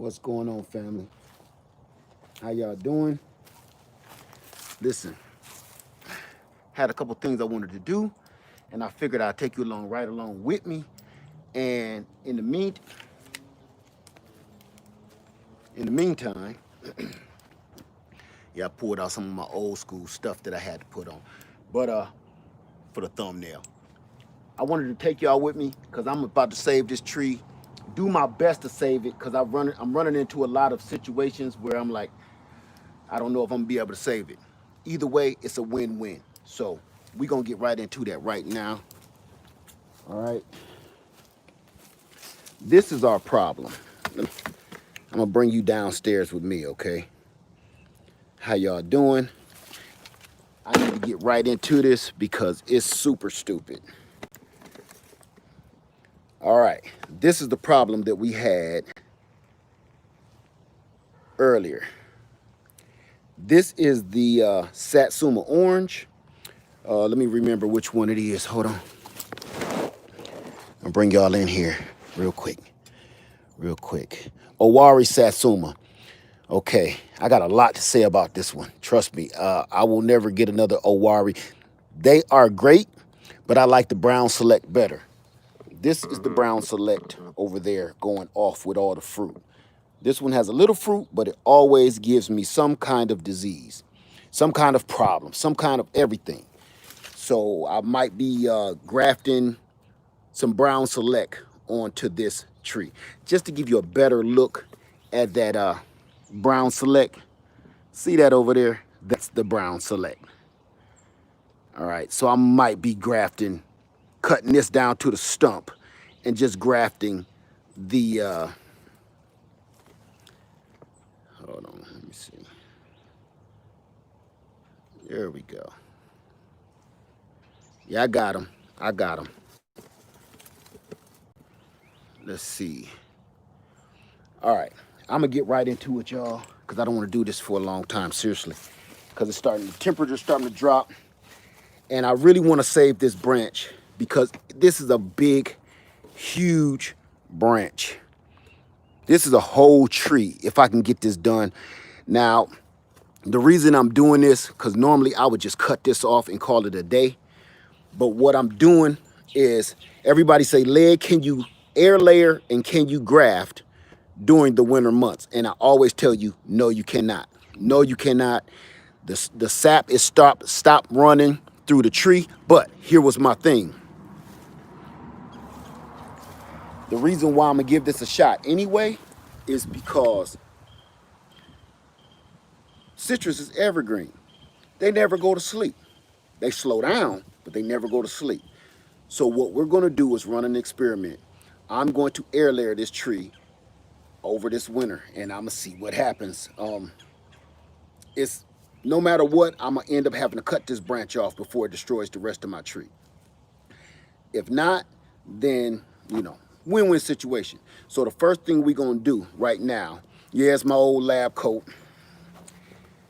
What's going on, family? How y'all doing? Listen, had a couple things I wanted to do, and I figured I'd take you along right along with me. And in the meantime, yeah, I pulled out some of my old school stuff that I had to put on. But for the thumbnail, I wanted to take y'all with me because I'm about to save this tree. Do my best to save it because I'm running into a lot of situations where I'm like, I don't know if I'm gonna be able to save it. Either way, it's a win-win. So we're gonna get right into that right now. All right. This is our problem. I'm gonna bring you downstairs with me, okay? How y'all doing? I need to get right into this because it's super stupid. All right, this is the problem that we had earlier. This is the Satsuma orange. Let me remember which one it is. Hold on. I'll bring y'all in here real quick. Owari Satsuma. Okay, I got a lot to say about this one. Trust me, I will never get another Owari. They are great, but I like the brown select better. This is the brown select over there going off with all the fruit. This one has a little fruit, but it always gives me some kind of disease, some kind of problem, some kind of everything. So I might be grafting some brown select onto this tree just to give you a better look at that brown select. See that over there? That's the brown select. All right, so I might be grafting, cutting this down to the stump and just grafting the hold on, let me see. There we go. Yeah, I got him. Let's see. All right, I'm gonna get right into it, y'all, because I don't want to do this for a long time, seriously, because the temperature's starting to drop, and I really want to save this branch because this is a big, huge branch. This is a whole tree if I can get this done. Now, the reason I'm doing this, because normally I would just cut this off and call it a day. But what I'm doing is, everybody say, Led, can you air layer and can you graft during the winter months? And I always tell you, no, you cannot. No, you cannot. The sap is stop running through the tree. But here was my thing. The reason why I'm gonna give this a shot anyway is because citrus is evergreen. They never go to sleep. They slow down, but they never go to sleep. So what we're gonna do is run an experiment. I'm going to air layer this tree over this winter and I'm gonna see what happens. It's no matter what, I'm gonna end up having to cut this branch off before it destroys the rest of my tree. If not, then, you know, win-win situation. So the first thing we're gonna do right now, yeah, it's my old lab coat,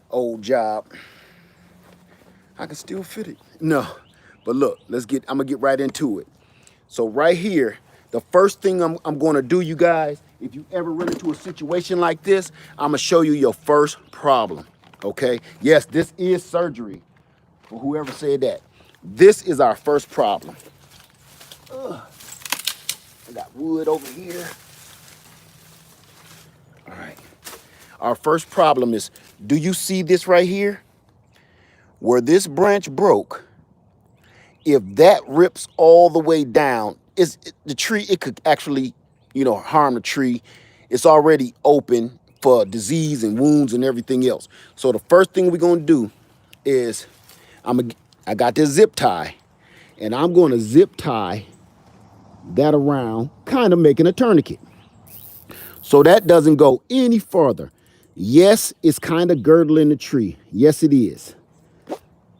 old job. I can still fit it. No, but look, I'm gonna get right into it. So right here, the first thing I'm gonna do, you guys, if you ever run into a situation like this, I'm gonna show you your first problem, okay? Yes, this is surgery, for whoever said that. This is our first problem. Ugh. I got wood over here. All right. Our first problem is, do you see this right here? Where this branch broke, if that rips all the way down, the tree, it could actually, you know, harm the tree. It's already open for disease and wounds and everything else. So the first thing we're gonna do is, I got this zip tie, and I'm gonna zip tie that around, kind of making a tourniquet. So that doesn't go any further. Yes, it's kind of girdling the tree. Yes, it is.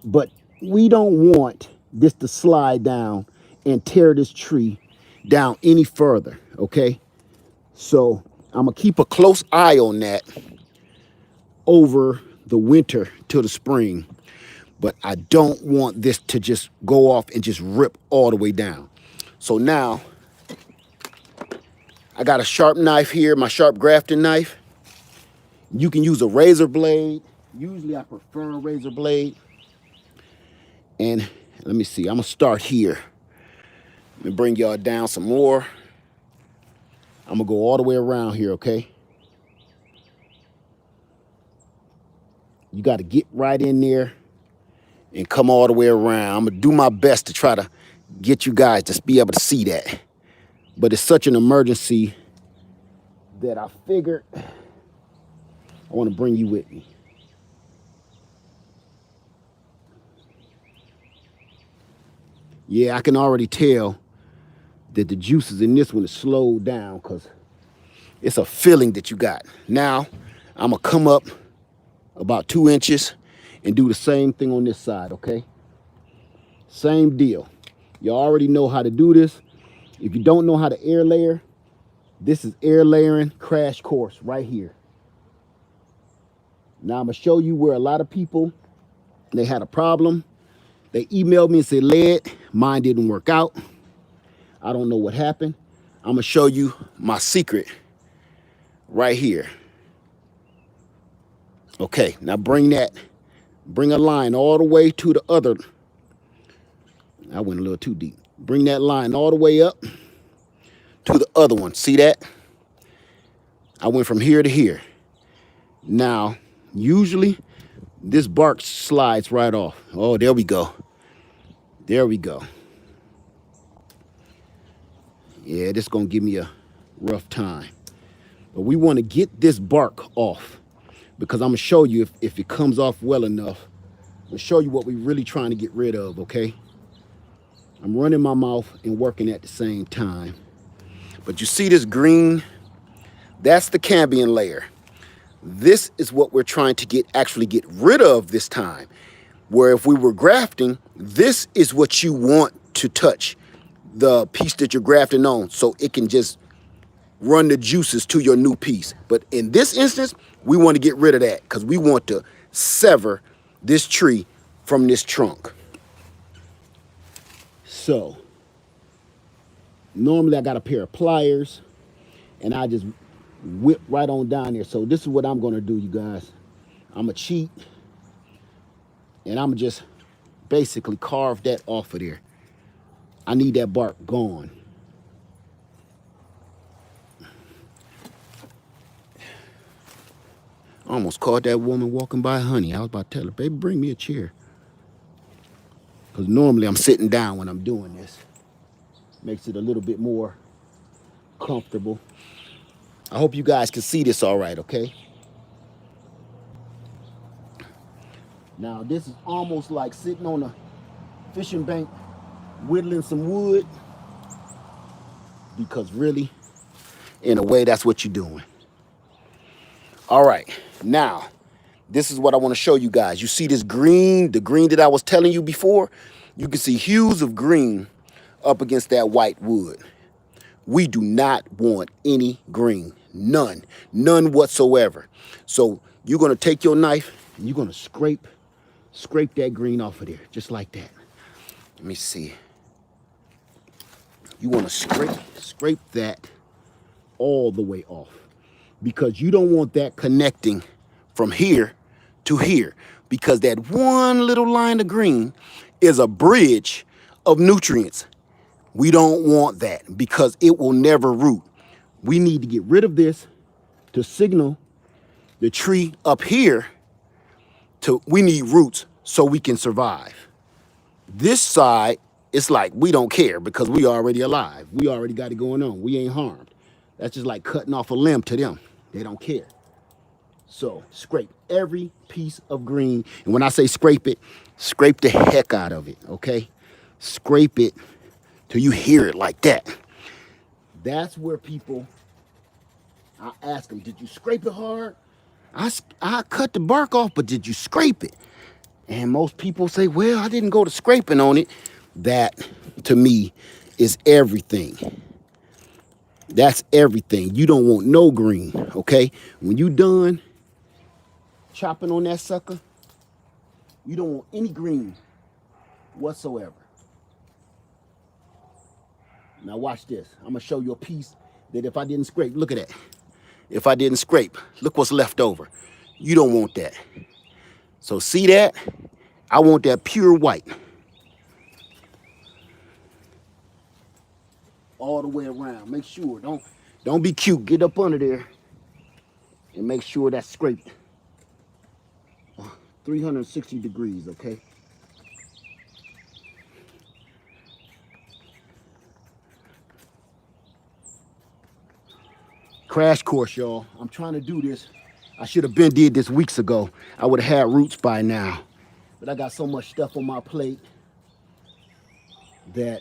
But we don't want this to slide down and tear this tree down any further, okay? So I'm gonna keep a close eye on that over the winter till the spring. But I don't want this to just go off and just rip all the way down. So now I got a sharp knife here, my sharp grafting knife. You can use a razor blade. Usually I prefer a razor blade. And let me see, I'm gonna start here. Let me bring y'all down some more. I'm gonna go all the way around here, okay? You gotta get right in there and come all the way around. I'm gonna do my best to try to get you guys to be able to see that. But it's such an emergency that I figured I wanna bring you with me. Yeah, I can already tell that the juices in this one is slowed down because it's a feeling that you got. Now, I'm gonna come up about 2 inches and do the same thing on this side, okay? Same deal. You already know how to do this. If you don't know how to air layer, this is air layering crash course right here. Now I'm gonna show you where a lot of people, they had a problem. They emailed me and said, Led, mine didn't work out. I don't know what happened. I'm gonna show you my secret right here. Okay, now bring a line all the way to the other. I went a little too deep. Bring that line all the way up to the other one. See that? I went from here to here. Now, usually this bark slides right off. Oh, there we go. There we go. Yeah, this is gonna give me a rough time. But we wanna get this bark off because I'm gonna show you if it comes off well enough. I'm gonna show you what we're really trying to get rid of, okay? I'm running my mouth and working at the same time. But you see this green? That's the cambium layer. This is what we're trying to actually get rid of this time. Where if we were grafting, this is what you want to touch, the piece that you're grafting on, so it can just run the juices to your new piece. But in this instance, we want to get rid of that because we want to sever this tree from this trunk. So normally I got a pair of pliers and I just whip right on down there. So this is what I'm gonna do, you guys. I'm gonna cheat and I'm gonna just basically carve that off of there. I need that bark gone. I almost caught that woman walking by, honey. I was about to tell her, baby, bring me a chair. Because normally I'm sitting down when I'm doing this. Makes it a little bit more comfortable. I hope you guys can see this all right, okay? Now, this is almost like sitting on a fishing bank, whittling some wood. Because really, in a way, that's what you're doing. All right, now, this is what I want to show you guys. You see this green, the green that I was telling you before? You can see hues of green up against that white wood. We do not want any green, none whatsoever. So you're going to take your knife and you're going to scrape that green off of there, just like that. Let me see. You want to scrape that all the way off because you don't want that connecting from here to here because that one little line of green is a bridge of nutrients. We don't want that because it will never root. We need to get rid of this to signal the tree up here we need roots so we can survive. This side, it's like we don't care because we already alive. We already got it going on. We ain't harmed. That's just like cutting off a limb to them. They don't care. So scrape every piece of green. And when I say scrape it, scrape the heck out of it, okay? Scrape it till you hear it like that. That's where people, I ask them, did you scrape it hard? I cut the bark off, but did you scrape it? And most people say, well, I didn't go to scraping on it. That, to me, is everything. That's everything. You don't want no green, okay? When you done chopping on that sucker, you don't want any green whatsoever. Now watch this. I'm gonna show you a piece that if I didn't scrape, look at that. If I didn't scrape, look what's left over. You don't want that. So see that? I want that pure white. All the way around. Make sure, don't be cute. Get up under there and make sure that's scraped 360 degrees, okay? Crash course, y'all. I'm trying to do this. I should have been did this weeks ago. I would have had roots by now. But I got so much stuff on my plate that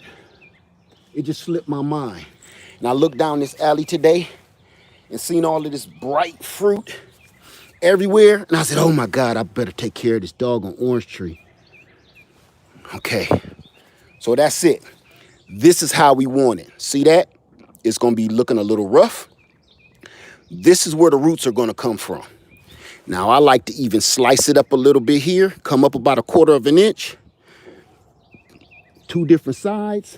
it just slipped my mind. And I looked down this alley today and seen all of this bright fruit everywhere. And I said, oh my God, I better take care of this doggone orange tree. Okay, so that's it. This is how we want it. See that? It's gonna be looking a little rough. This is where the roots are gonna come from. Now I like to even slice it up a little bit here, come up about 1/4 of an inch, 2 different sides,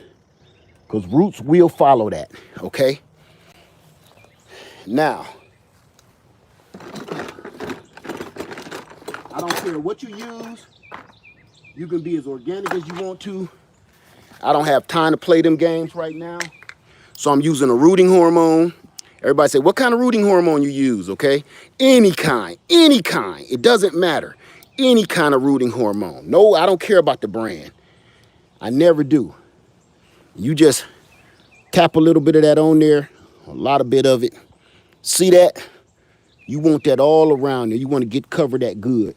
because roots will follow that, okay? Now, I don't care what you use. You can be as organic as you want to. I don't have time to play them games right now. So I'm using a rooting hormone. Everybody say, what kind of rooting hormone you use, okay? Any kind. It doesn't matter. Any kind of rooting hormone. No, I don't care about the brand. I never do. You just tap a little bit of that on there, a lot of bit of it. See that? You want that all around there. You want to get covered that good.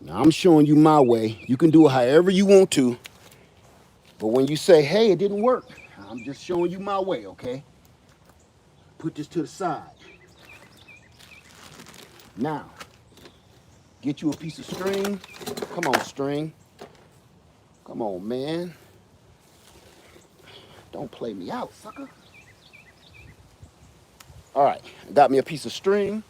Now I'm showing you my way. You can do it however you want to. But when you say, hey, it didn't work, I'm just showing you my way, okay? Put this to the side. Now, get you a piece of string. Come on, string. Come on, man. Don't play me out, sucker. All right, got me a piece of string.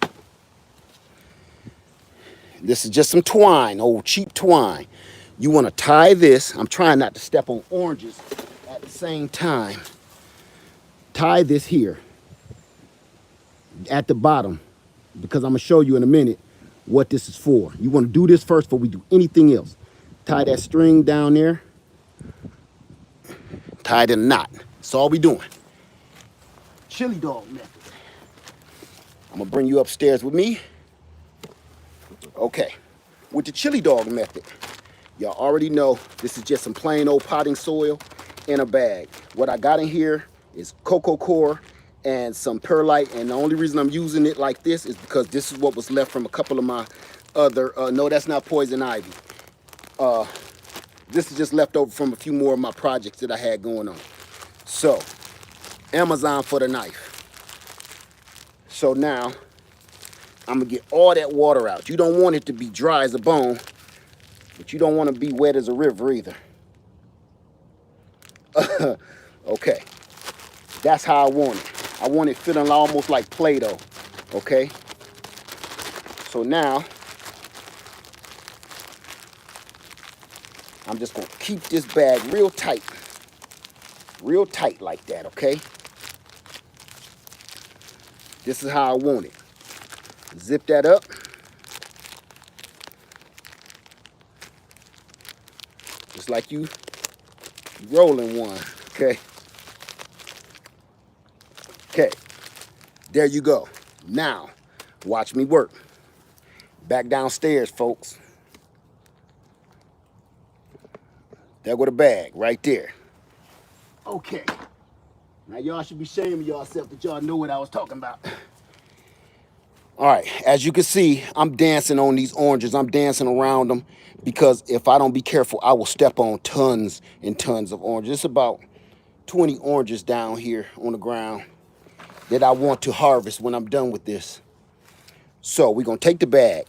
This is just some twine, old cheap twine. You want to tie this. I'm trying not to step on oranges at the same time. Tie this here at the bottom, because I'm going to show you in a minute what this is for. You want to do this first before we do anything else. Tie that string down there. Tie it in a knot. That's all we doing. Chili dog method. I'm going to bring you upstairs with me. Okay. With the chili dog method, y'all already know this is just some plain old potting soil in a bag. What I got in here is cocoa core and some perlite, and the only reason I'm using it like this is because this is what was left from a couple of my other, no, that's not poison ivy. This is just left over from a few more of my projects that I had going on. So, Amazon for the knife. So now, I'm gonna get all that water out. You don't want it to be dry as a bone, but you don't want to be wet as a river either. Okay, that's how I want it. I want it feeling almost like Play-Doh, okay? So now, I'm just gonna keep this bag real tight like that, okay? This is how I want it. Zip that up. Just like you rolling one, okay? Okay, there you go. Now, watch me work. Back downstairs, folks. There go the bag, right there. Okay. Now, y'all should be shaming yourself that y'all know what I was talking about. All right, as you can see, I'm dancing on these oranges. I'm dancing around them because if I don't be careful, I will step on tons and tons of oranges. It's about 20 oranges down here on the ground that I want to harvest when I'm done with this. So we're gonna take the bag.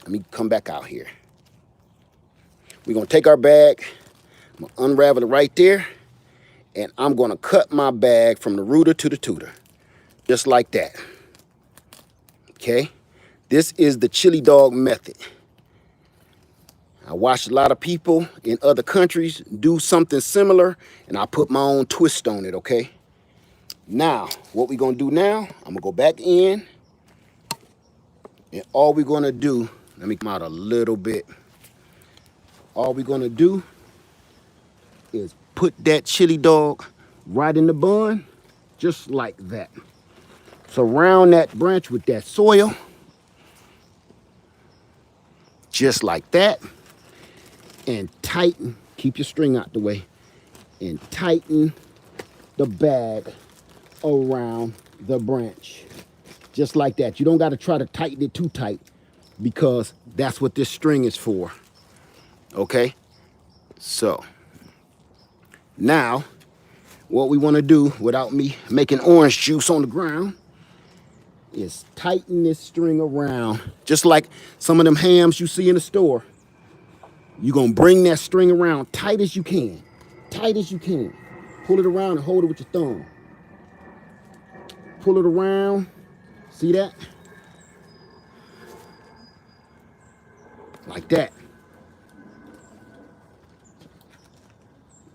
Let me come back out here. We're gonna take our bag, I'm gonna unravel it right there, and I'm gonna cut my bag from the rooter to the tutor, just like that. Okay, this is the chili dog method. I watched a lot of people in other countries do something similar, and I put my own twist on it, okay? Now, what we're gonna do now, I'm gonna go back in, and all we're gonna do, let me come out a little bit. All we're gonna do is put that chili dog right in the bun, just like that. Surround that branch with that soil, just like that, and tighten, keep your string out the way, and tighten the bag around the branch, just like that. You don't got to try to tighten it too tight because that's what this string is for, okay? So now what we want to do without me making orange juice on the ground is tighten this string around, just like some of them hams you see in the store. You're gonna bring that string around tight as you can, tight as you can. Pull it around and hold it with your thumb. Pull it around, see that? Like that.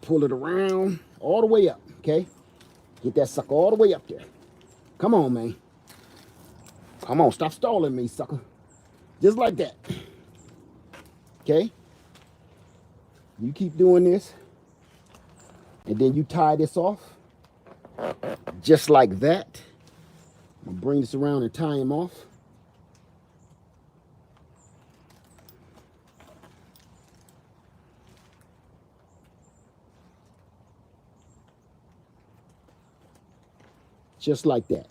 Pull it around all the way up, okay? Get that sucker all the way up there. Come on, man. Come on, stop stalling me, sucker. Just like that. Okay? You keep doing this. And then you tie this off. Just like that. I'm gonna bring this around and tie him off. Just like that.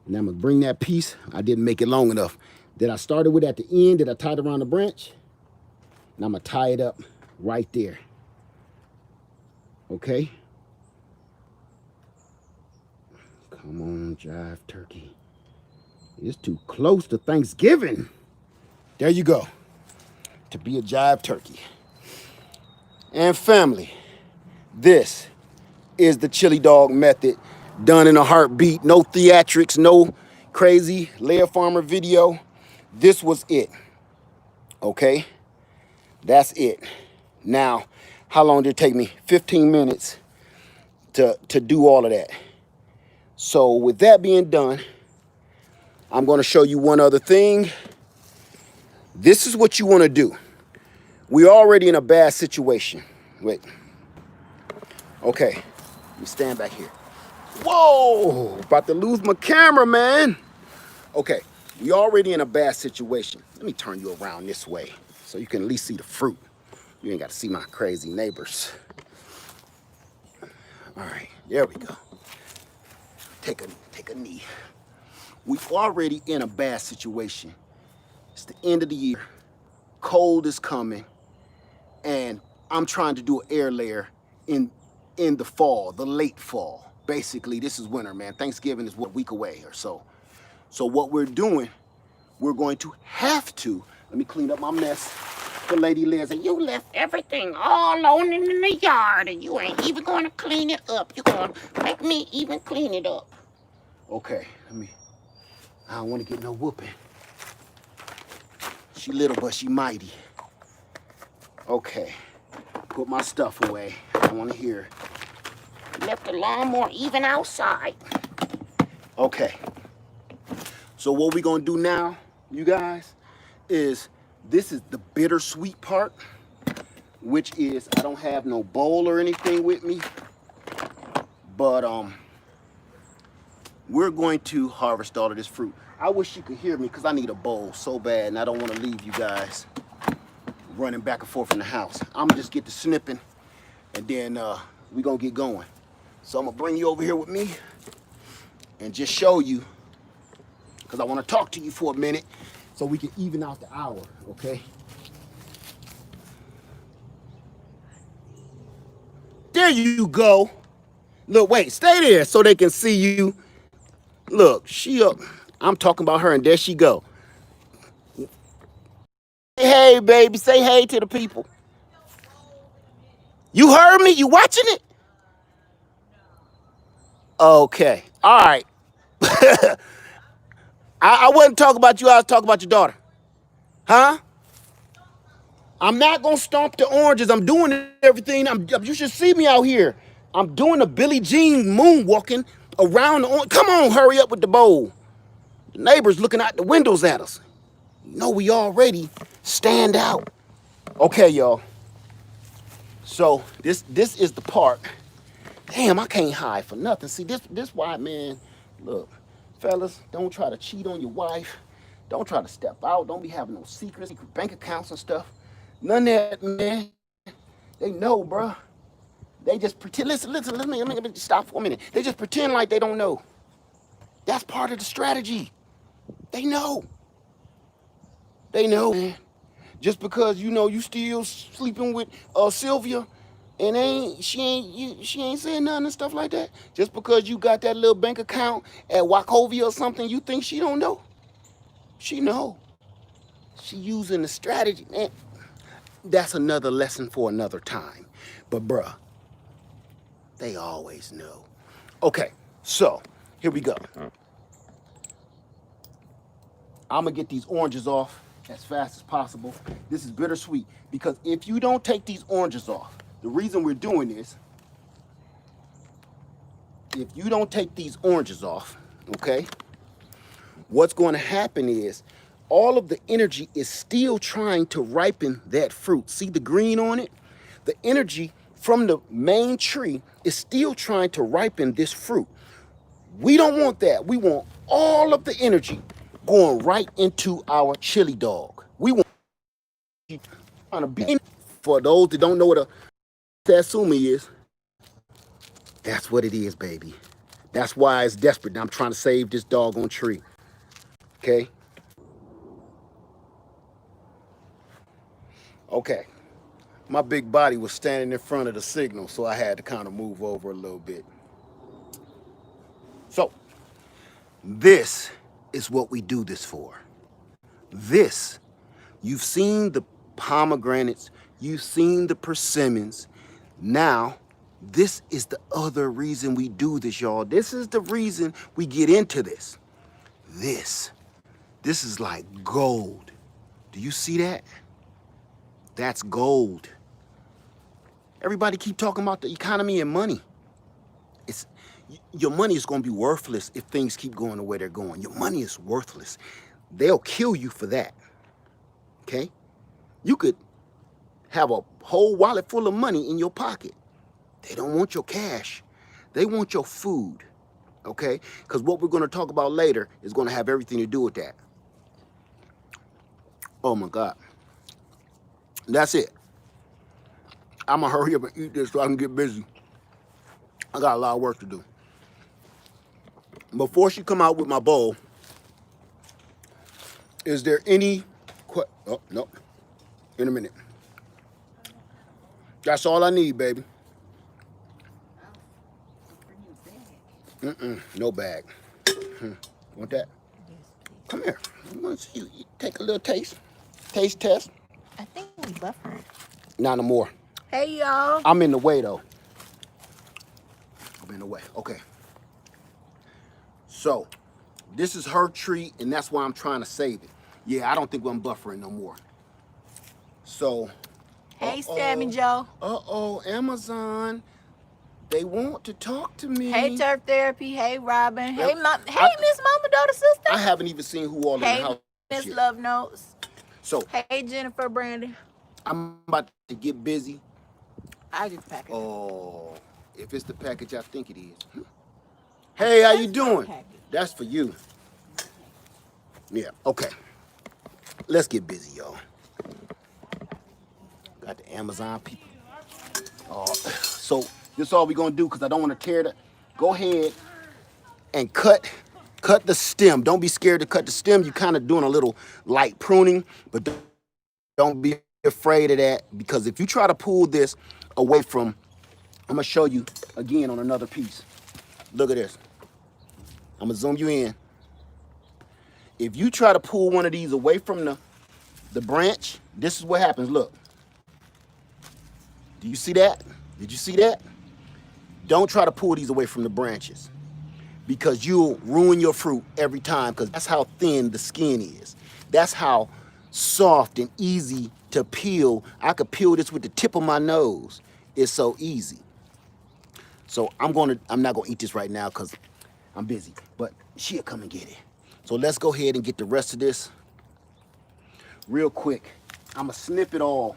And I'm gonna bring that piece. I didn't make it long enough. That I started with at the end, that I tied around the branch. And I'm gonna tie it up right there. Okay? Come on, jive turkey. It's too close to Thanksgiving. There you go. To be a jive turkey. And family, this is the chili dog method, done in a heartbeat. No theatrics, no crazy layer farmer video. This was it. Okay? That's it. Now, how long did it take me? 15 minutes to do all of that. So with that being done, I'm going to show you one other thing. This is what you want to do. We're already in a bad situation. Wait. Okay. Let me stand back here. Whoa! About to lose my camera, man. Okay. We already in a bad situation. Let me turn you around this way so you can at least see the fruit. You ain't got to see my crazy neighbors. All right. There we go. Take a knee. We already in a bad situation. It's the end of the year. Cold is coming. And I'm trying to do an air layer in the fall, the late fall. Basically, this is winter, man. Thanksgiving is what, a week away or so. So what we're doing, we're going to have to, let me clean up my mess. The lady Liz, and you left everything all alone in the yard and you ain't even going to clean it up. You're going to make me even clean it up. Okay, I don't want to get no whooping. She little, but she mighty. Okay, put my stuff away. I don't want to hear. Left the lawnmower even outside. Okay. So what we're going to do now, you guys, is this is the bittersweet part, which is I don't have no bowl or anything with me, but we're going to harvest all of this fruit. I wish you could hear me because I need a bowl so bad, and I don't want to leave you guys running back and forth in the house. I'm gonna just get to snipping, and then we're gonna get going. So I'm gonna bring you over here with me and just show you, because I want to talk to you for a minute so we can even out the hour, okay? There you go. Look, wait, stay there so they can see you. Look, she up. I'm talking about her, and there she go. Hey, baby, say hey to the people. You heard me? You watching it? Okay. All right. I wasn't talking about you. I was talking about your daughter. Huh? I'm not gonna stomp the oranges. I'm doing everything. You should see me out here. I'm doing a Billie Jean moonwalking around the orange. Come on, hurry up with the bowl. The neighbors looking out the windows at us. You know we already stand out. Okay, y'all. So this is the part. Damn, I can't hide for nothing. See, this why, man. Look, fellas, don't try to cheat on your wife. Don't try to step out. Don't be having no secret bank accounts and stuff. None of that, man. They know, bruh. They just pretend. Listen, let me stop for a minute. They just pretend like they don't know. That's part of the strategy. They know. They know, man. Just because you know you still sleeping with Sylvia, and she ain't saying nothing and stuff like that. Just because you got that little bank account at Wachovia or something, you think she don't know? She know. She using the strategy, man. That's another lesson for another time. But bruh, they always know. Okay, so here we go. I'm gonna get these oranges off as fast as possible. This is bittersweet because if you don't take these oranges off, the reason we're doing this, if you don't take these oranges off, okay, what's going to happen is all of the energy is still trying to ripen that fruit. See the green on it? The energy from the main tree is still trying to ripen this fruit. We don't want that. We want all of the energy going right into our chili dog. We want to be, for those that don't know what a satsumi is, that's what it is, baby. That's why it's desperate. I'm trying to save this doggone tree. Okay? Okay. My big body was standing in front of the signal, so I had to kind of move over a little bit. So, this is what we do this for. This, you've seen the pomegranates, you've seen the persimmons. Now, this is the other reason we do this, y'all. This is the reason we get into this. This is like gold. Do you see that? That's gold. Everybody keep talking about the economy and money. Your money is going to be worthless if things keep going the way they're going. Your money is worthless. They'll kill you for that. Okay? You could have a whole wallet full of money in your pocket. They don't want your cash. They want your food. Okay? Because what we're going to talk about later is going to have everything to do with that. Oh my God. That's it. I'm going to hurry up and eat this so I can get busy. I got a lot of work to do. Before she come out with my bowl, is there any oh, no. In a minute. That's all I need, baby. No bag. Want that? Come here. I want to see you take a little taste. Taste test. I think we buffering. Not no more. Hey, y'all. I'm in the way, though. I'm in the way. Okay. So, this is her tree, and that's why I'm trying to save it. Yeah, I don't think I'm buffering no more. So. Hey, Sammy Joe. Uh-oh, Amazon. They want to talk to me. Hey, Turf Therapy. Hey, Robin. Hey, Miss Mama Daughter Sister. I haven't even seen who all in the house. Hey, Miss Love Notes. So. Hey, Jennifer Brandon. I'm about to get busy. I just package. Oh, if it's the package I think it is. Hey, how you doing? That's for you. Yeah, okay. Let's get busy, y'all. Got the Amazon people. So this is all we're gonna do because I don't want to tear it. Go ahead and cut the stem. Don't be scared to cut the stem. You're kind of doing a little light pruning, but don't be afraid of that because if you try to pull this away from, I'm gonna show you again on another piece. Look at this. I'm gonna zoom you in. If you try to pull one of these away from the branch, this is what happens. Look. Do you see that? Did you see that? Don't try to pull these away from the branches because you'll ruin your fruit every time because that's how thin the skin is. That's how soft and easy to peel. I could peel this with the tip of my nose. It's so easy. So I'm not gonna eat this right now because I'm busy, but she'll come and get it. So let's go ahead and get the rest of this real quick. I'm gonna snip it all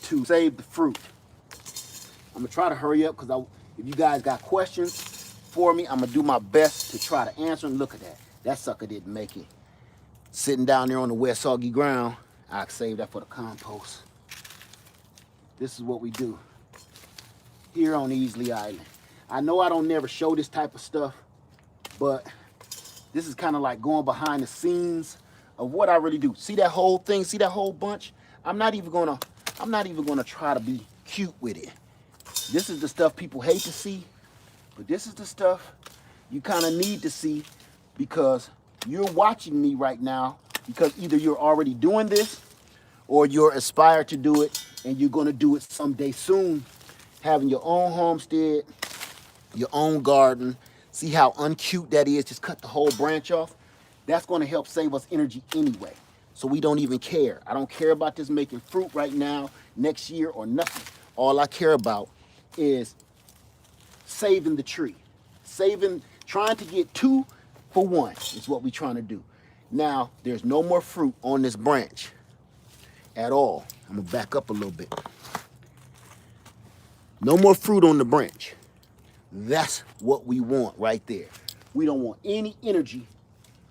to save the fruit. I'm gonna try to hurry up because if you guys got questions for me, I'm gonna do my best to try to answer them. Look at that. That sucker didn't make it. Sitting down there on the wet soggy ground, I save that for the compost. This is what we do here on Easley Island. I know I don't never show this type of stuff, but this is kind of like going behind the scenes of what I really do. See that whole thing? See that whole bunch? I'm not even gonna try to be cute with it. This is the stuff people hate to see, but this is the stuff you kind of need to see because you're watching me right now because either you're already doing this or you're aspired to do it and you're gonna do it someday soon. Having your own homestead, your own garden. See how uncute that is? Just cut the whole branch off. That's gonna help save us energy anyway. So we don't even care. I don't care about this making fruit right now, next year, or nothing. All I care about is saving the tree. Trying to get 2 for 1 is what we're trying to do. Now, there's no more fruit on this branch at all. I'm gonna back up a little bit. No more fruit on the branch. That's what we want right there. We don't want any energy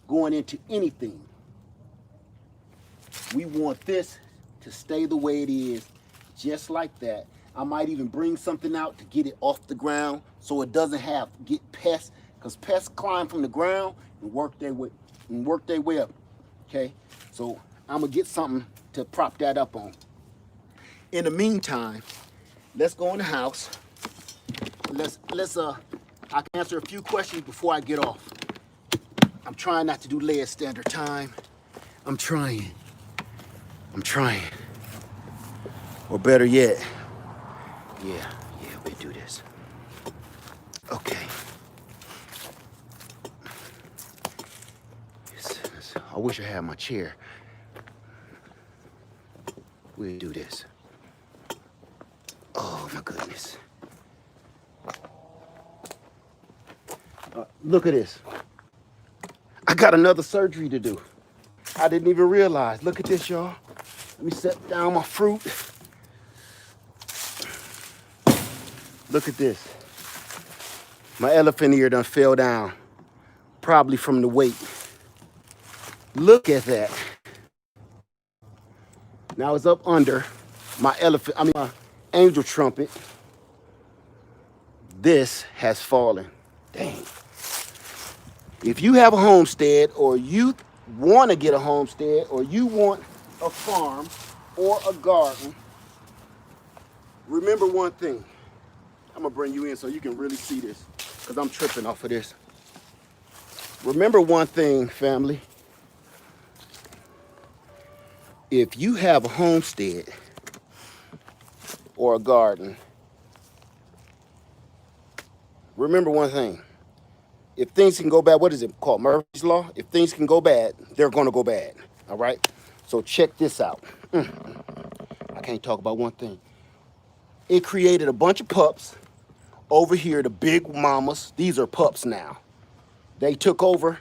going into anything. We want this to stay the way it is, just like that. I might even bring something out to get it off the ground so it doesn't get pests, because pests climb from the ground and work their way up. Okay, so I'm gonna get something to prop that up on. In the meantime, let's go in the house. I can answer a few questions before I get off. I'm trying not to do lead standard time. I'm trying. Or better yet, yeah, we do this. Okay. I wish I had my chair. We'll do this. Oh my goodness. Look at this. I got another surgery to do. I didn't even realize. Look at this, y'all. Let me set down my fruit. Look at this. My elephant ear done fell down. Probably from the weight. Look at that. Now it's up under my my angel trumpet. This has fallen. Dang. If you have a homestead or you want to get a homestead or you want a farm or a garden, remember one thing. I'm gonna bring you in so you can really see this because I'm tripping off of this. Remember one thing, family. If you have a homestead or a garden, remember one thing. If things can go bad, what is it called? Murphy's Law? If things can go bad, they're gonna go bad, all right? So check this out. I can't talk about one thing. It created a bunch of pups over here, the big mamas. These are pups now. They took over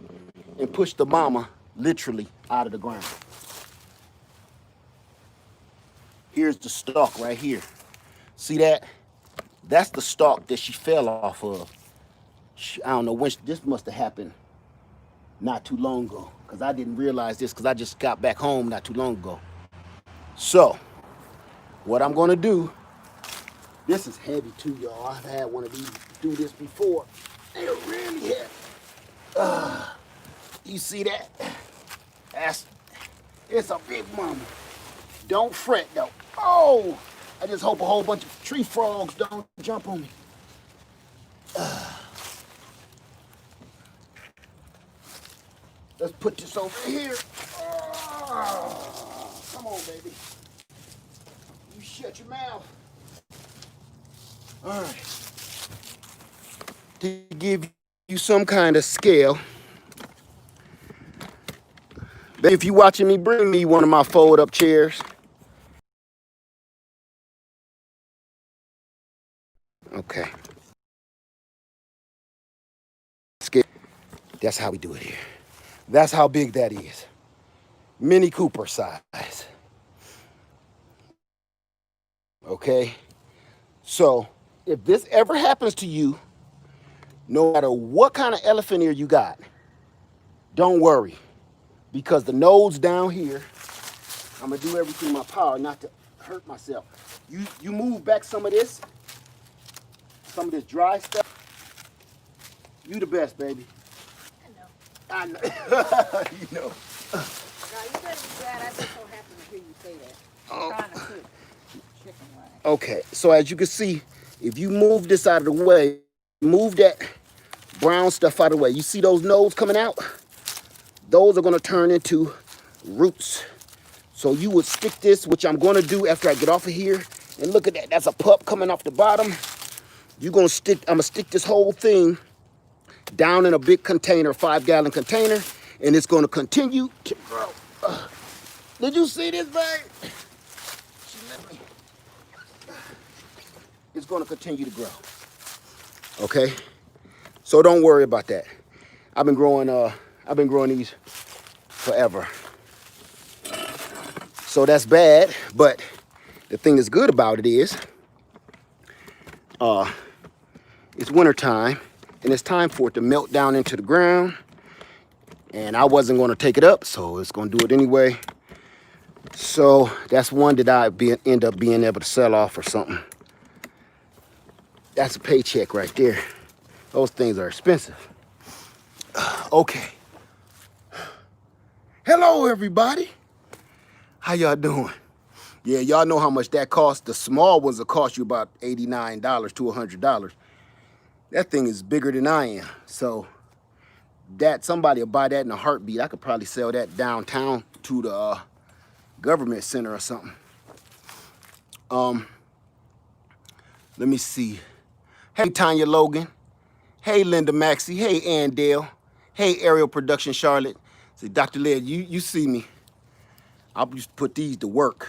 and pushed the mama literally out of the ground. Here's the stalk right here. See that? That's the stalk that she fell off of. I don't know when, this must have happened not too long ago because I didn't realize this because I just got back home not too long ago. So, what I'm gonna do, this is heavy too, y'all. I've had one of these do this before. They're really heavy. You see that? It's a big mama. Don't fret though. Oh, I just hope a whole bunch of tree frogs don't jump on me. Let's put this over here. Come on, baby. You shut your mouth. All right. To give you some kind of scale, If you watching me, bring me one of my fold up chairs. Okay. That's how we do it here. That's how big that is. Mini Cooper size. Okay. So if this ever happens to you, no matter what kind of elephant ear you got, don't worry, because the nodes down here, I'm gonna do everything in my power not to hurt myself. You move back some of this dry stuff. You the best, baby. I know. You know. Now, you better be glad I just so happen to hear you say that. I'm trying to cook chicken wings. Okay, so as you can see, if you move this out of the way, move that brown stuff out of the way. You see those nodes coming out? Those are gonna turn into roots. So you would stick this, which I'm gonna do after I get off of here. And look at that, that's a pup coming off the bottom. I'm gonna stick this whole thing down in a big container, 5-gallon container, and it's gonna continue to grow. Did you see this, babe? It's gonna continue to grow. Okay? So don't worry about that. I've been growing these forever. So that's bad, but the thing that's good about it is it's winter time and it's time for it to melt down into the ground, and I wasn't going to take it up, so it's going to do it anyway. So that's one that I end up being able to sell off or something. That's a paycheck right there. Those things are expensive. Okay. Hello, everybody. How y'all doing? Yeah, y'all know how much that costs. The small ones will cost you about $89 to $100. That thing is bigger than I am. So that somebody will buy that in a heartbeat. I could probably sell that downtown to the government center or something. Let me see. Hey, Tanya Logan. Hey, Linda Maxey. Hey, Ann Dale. Hey, Aerial Production Charlotte. See, Dr. Led, you see me. I'll just put these to work.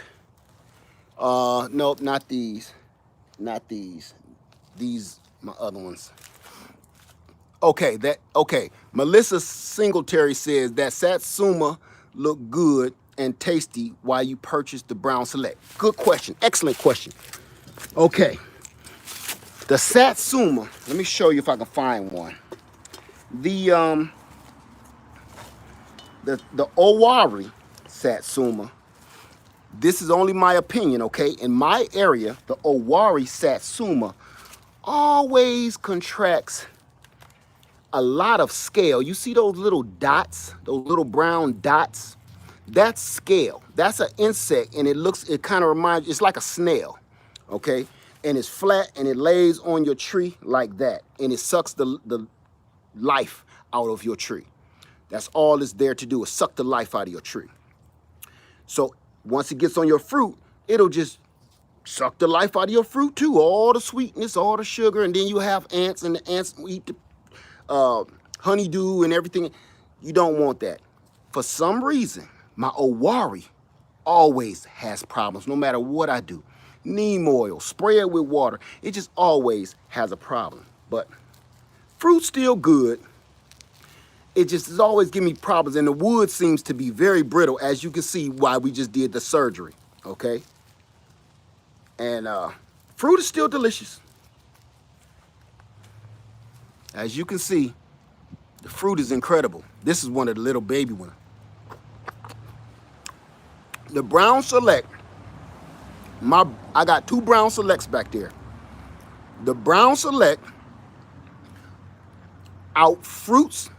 Nope, not these. Not these. These, my other ones. Okay, Melissa Singletary says that Satsuma looked good and tasty while you purchased the Brown Select. Good question. Excellent question. Okay. The Satsuma, let me show you if I can find one. The Owari Satsuma, this is only my opinion, okay? In my area, the Owari Satsuma always contracts a lot of scale. You see those little dots, those little brown dots? That's scale. That's an insect, and it kind of reminds, it's like a snail, okay? And it's flat, and it lays on your tree like that, and it sucks the life out of your tree. That's all it's there to do, is suck the life out of your tree. So once it gets on your fruit, it'll just suck the life out of your fruit too, all the sweetness, all the sugar, and then you have ants, and the ants eat the honeydew and everything. You don't want that. For some reason, my Owari always has problems, no matter what I do. Neem oil, spray it with water, it just always has a problem. But fruit's still good. It just is always giving me problems, and the wood seems to be very brittle, as you can see why we just did the surgery, okay? And fruit is still delicious. As you can see, the fruit is incredible. This is one of the little baby ones. The Brown Select, I got 2 Brown Selects back there. The Brown Select outfruits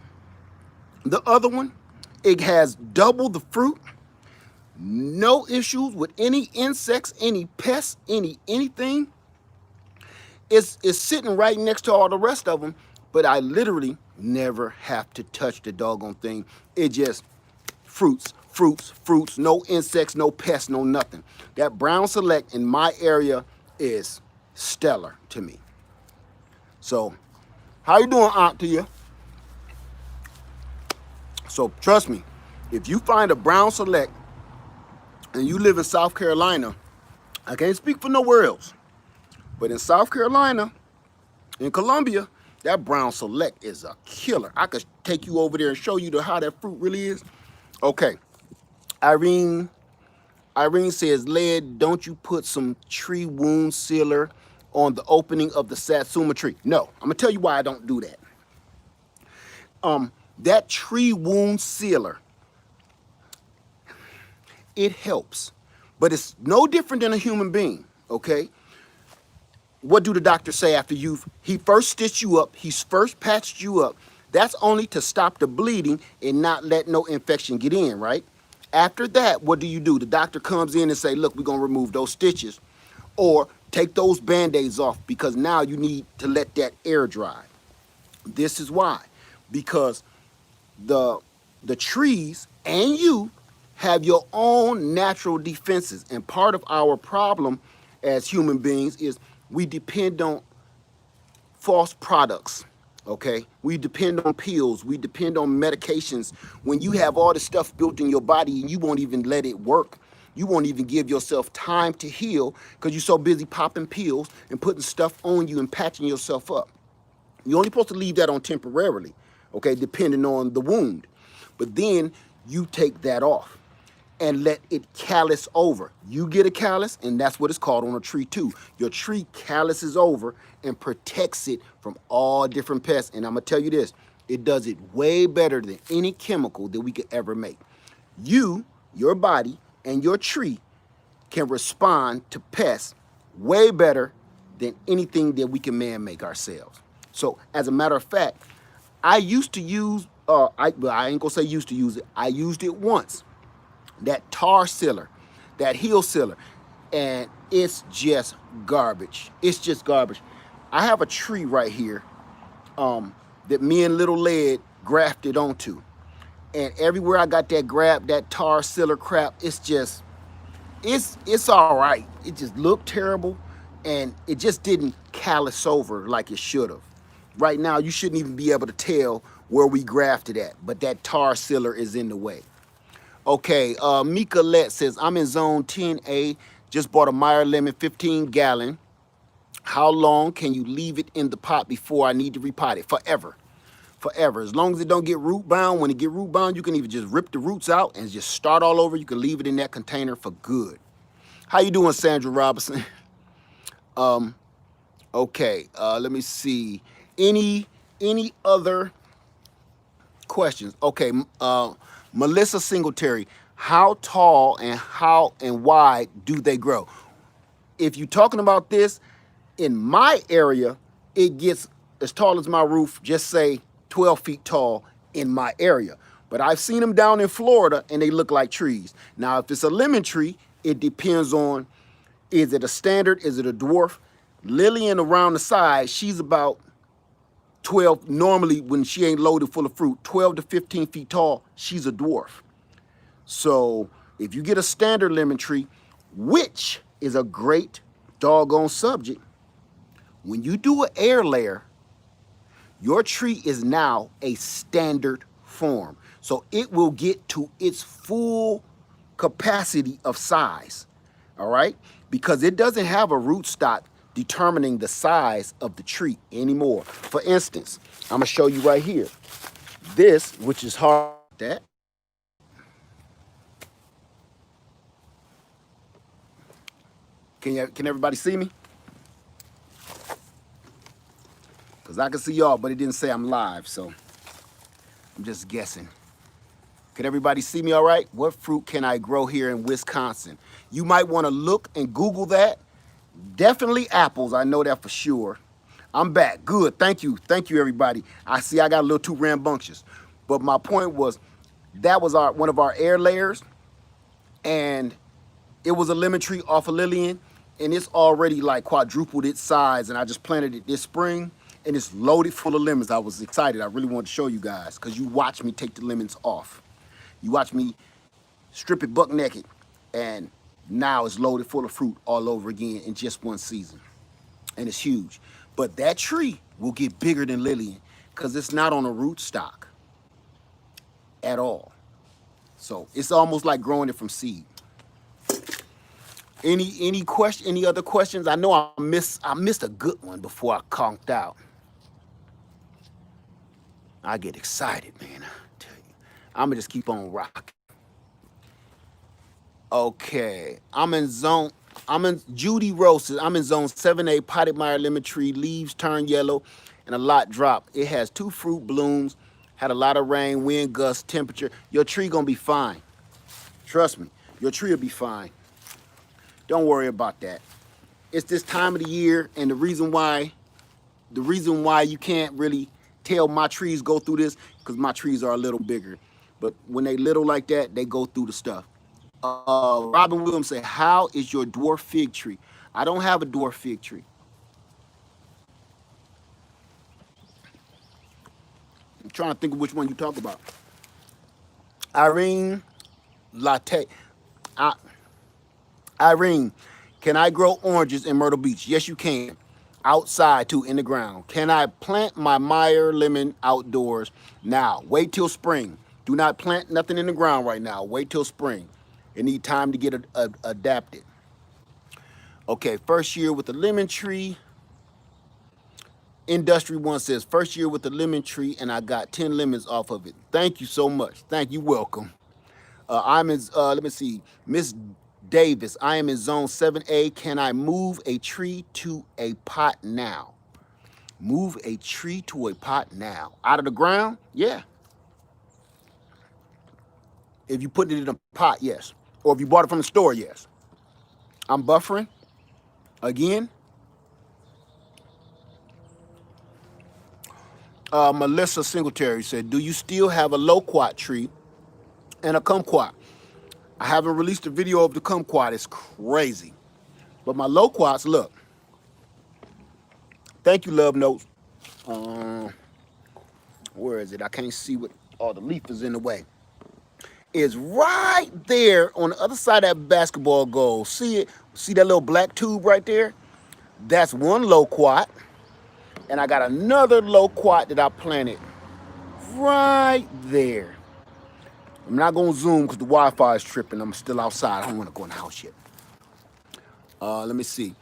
the other one. It has double the fruit. No issues with any insects, any pests, anything. It's sitting right next to all the rest of them, but I literally never have to touch the doggone thing. It just fruits, no insects, no pests, no nothing. That Brown Select in my area is stellar to me. So, how you doing, Aunt, to you? So, trust me, If you find a brown select and you live in South Carolina, I can't speak for nowhere else, but in South Carolina, in Columbia, that brown select is a killer. I could take you over there and show you how that fruit really is. Okay, Irene. Irene says, Led, don't you put some tree wound sealer on the opening of the Satsuma tree? No, I'm gonna tell you why I don't do that. That tree wound sealer, it helps, but it's no different than a human being, okay? What do the doctors say after he first stitched you up, he's first patched you up? That's only to stop the bleeding and not let no infection get in, right? After that, what do? The doctor comes in and say, look, we're gonna remove those stitches or take those band-aids off because now you need to let that air dry. This is why, because the the trees and you have your own natural defenses, and part of our problem as human beings is we depend on false products. Okay, we depend on pills, we depend on medications. When you have all this stuff built in your body and you won't even let it work, you won't even give yourself time to heal because you're so busy popping pills and putting stuff on you and patching yourself up. You're only supposed to leave that on temporarily, okay, depending on the wound. But then you take that off and let it callus over. You get a callus, and that's what it's called on a tree too. Your tree calluses over and protects it from all different pests. And I'm gonna tell you this, it does it way better than any chemical that we could ever make. Your body, and your tree can respond to pests way better than anything that we can man make ourselves. So as a matter of fact, I used to use, I ain't gonna say used to use it, I used it once, that tar sealer, that heel sealer, and it's just garbage. It's just garbage. I have a tree right here that me and Little Lead grafted onto. And everywhere I got that tar sealer crap, it's all right. It just looked terrible, and it just didn't callus over like it should have. Right now, you shouldn't even be able to tell where we grafted at, but that tar sealer is in the way. Okay, Mika Let says, I'm in zone 10A, just bought a Meyer Lemon 15 gallon. How long can you leave it in the pot before I need to repot it? Forever. Forever. As long as it don't get root bound. When it get root bound, you can even just rip the roots out and just start all over. You can leave it in that container for good. How you doing, Sandra Robinson? Okay, let me see. Any other questions? Okay, Melissa Singletary, how tall and wide do they grow? If you're talking about this, in my area, it gets as tall as my roof, just say 12 feet tall in my area. But I've seen them down in Florida and they look like trees. Now, if it's a lemon tree, it depends on, is it a standard, is it a dwarf? Lillian around the side, she's about 12, normally when she ain't loaded full of fruit, 12 to 15 feet tall, she's a dwarf. So if you get a standard lemon tree, which is a great doggone subject, when you do an air layer, your tree is now a standard form. So it will get to its full capacity of size, all right? Because it doesn't have a rootstock determining the size of the tree anymore. For instance, I'm gonna show you right here. This, which is hard, that. Can everybody see me? Because I can see y'all, but it didn't say I'm live, so I'm just guessing. Can everybody see me all right? What fruit can I grow here in Wisconsin? You might want to look and Google that. Definitely apples, I know that for sure. I'm back, good, thank you, everybody. I see I got a little too rambunctious. But my point was, that was one of our air layers, and it was a lemon tree off of Lillian, and it's already like quadrupled its size, and I just planted it this spring, and it's loaded full of lemons. I was excited. I really wanted to show you guys, because you watch me take the lemons off. You watch me strip it buck naked, and now it's loaded full of fruit all over again in just one season. And it's huge. But that tree will get bigger than Lillian, because it's not on a root stock at all. So it's almost like growing it from seed. Any other questions? I know I missed a good one before I conked out. I get excited, man. I tell you. I'm gonna just keep on rocking. Okay. I'm in Judy Roses. I'm in zone 7A, potted Meyer lemon tree, leaves turn yellow, and a lot drop. It has 2 fruit blooms, had a lot of rain, wind gusts, temperature. Your tree gonna be fine. Trust me, your tree will be fine. Don't worry about that. It's this time of the year, and the reason why you can't really tell my trees go through this, because my trees are a little bigger. But when they little like that, they go through the stuff. Robin Williams said, "How is your dwarf fig tree?" I don't have a dwarf fig tree. I'm trying to think of which one you talk about. Irene Latte. I, Irene, can I grow oranges in Myrtle Beach? Yes, you can. Outside too, in the ground. Can I plant my Meyer lemon outdoors now? Wait till spring. Do not plant nothing in the ground right now. Wait till spring. It need time to get adapted. Okay, first year with the lemon tree. Industry One says, first year with the lemon tree, and I got 10 lemons off of it. Thank you so much. Thank you. Welcome. I'm in, let me see, Miss Davis, I am in zone 7A. Can I move a tree to a pot now? Move a tree to a pot now. Out of the ground? Yeah. If you put it in a pot, yes. Or if you bought it from the store, yes. I'm buffering. Again, Melissa Singletary said, do you still have a loquat tree and a kumquat? I haven't released a video of the kumquat. It's crazy. But my loquats, look. Thank you, Love Notes. Um, where is it? I can't see what all the leaf is in the way. It's right there on the other side of that basketball goal. See it? See that little black tube right there? That's one loquat. And I got another loquat that I planted right there. I'm not going to zoom because the Wi-Fi is tripping. I'm still outside. I don't want to go in the house yet. Let me see.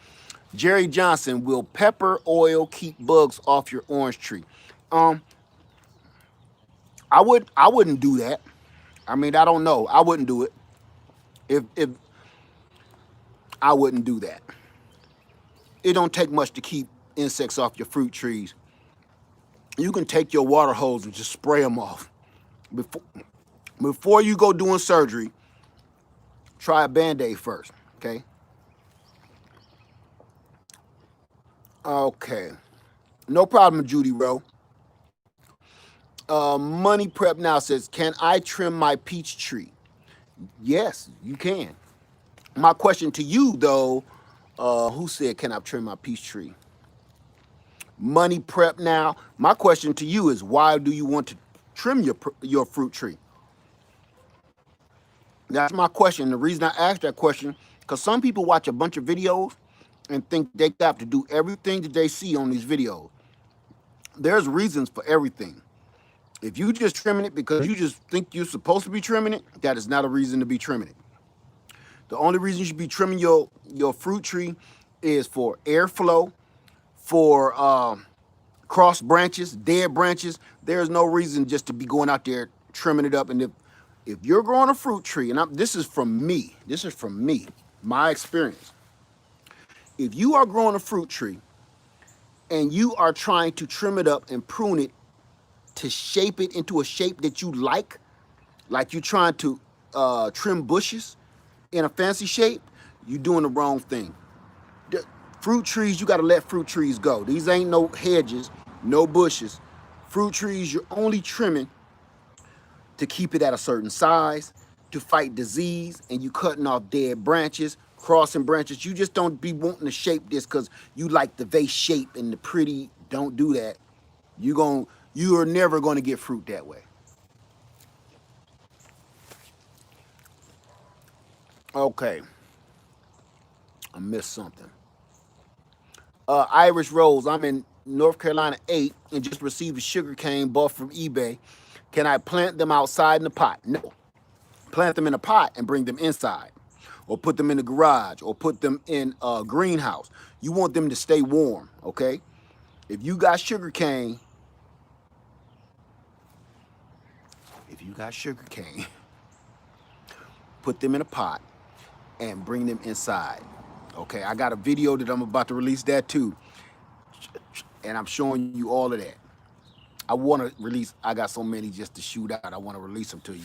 Jerry Johnson, will pepper oil keep bugs off your orange tree? Um, I wouldn't do that. I mean, I don't know. I wouldn't do it. If I wouldn't do that. It don't take much to keep insects off your fruit trees. You can take your water hose and just spray them off. Before you go doing surgery, try a Band-Aid first, okay? Okay. No problem, Judy Rowe. Money Prep Now says, can I trim my peach tree? Yes, you can. My question to you, though, who said, can I trim my peach tree? Money Prep Now. My question to you is, why do you want to trim your fruit tree? That's my question. The reason I asked that question, because some people watch a bunch of videos and think they have to do everything that they see on these videos. There's reasons for everything. If you just trimming it because you just think you're supposed to be trimming it, that is not a reason to be trimming it. The only reason you should be trimming your fruit tree is for airflow, for cross branches, dead branches. There's no reason just to be going out there trimming it up. And if you're growing a fruit tree, and this is from me, my experience. If you are growing a fruit tree and you are trying to trim it up and prune it to shape it into a shape that you like you're trying to trim bushes in a fancy shape, you're doing the wrong thing. The fruit trees, you got to let fruit trees go. These ain't no hedges, no bushes. Fruit trees, you're only trimming to keep it at a certain size, to fight disease, and you cutting off dead branches, crossing branches. You just don't be wanting to shape this because you like the vase shape and the pretty. Don't do that. You are never going to get fruit that way. Okay. I missed something. Irish Rose, I'm in North Carolina 8 and just received a sugar cane bought from eBay. Can I plant them outside in the pot? No. Plant them in a pot and bring them inside, or put them in the garage, or put them in a greenhouse. You want them to stay warm, okay? If you got sugar cane, if you got sugar cane, put them in a pot and bring them inside. Okay, I got a video that I'm about to release that too, and I'm showing you all of that. I want to release, I got so many just to shoot out. I want to release them to you.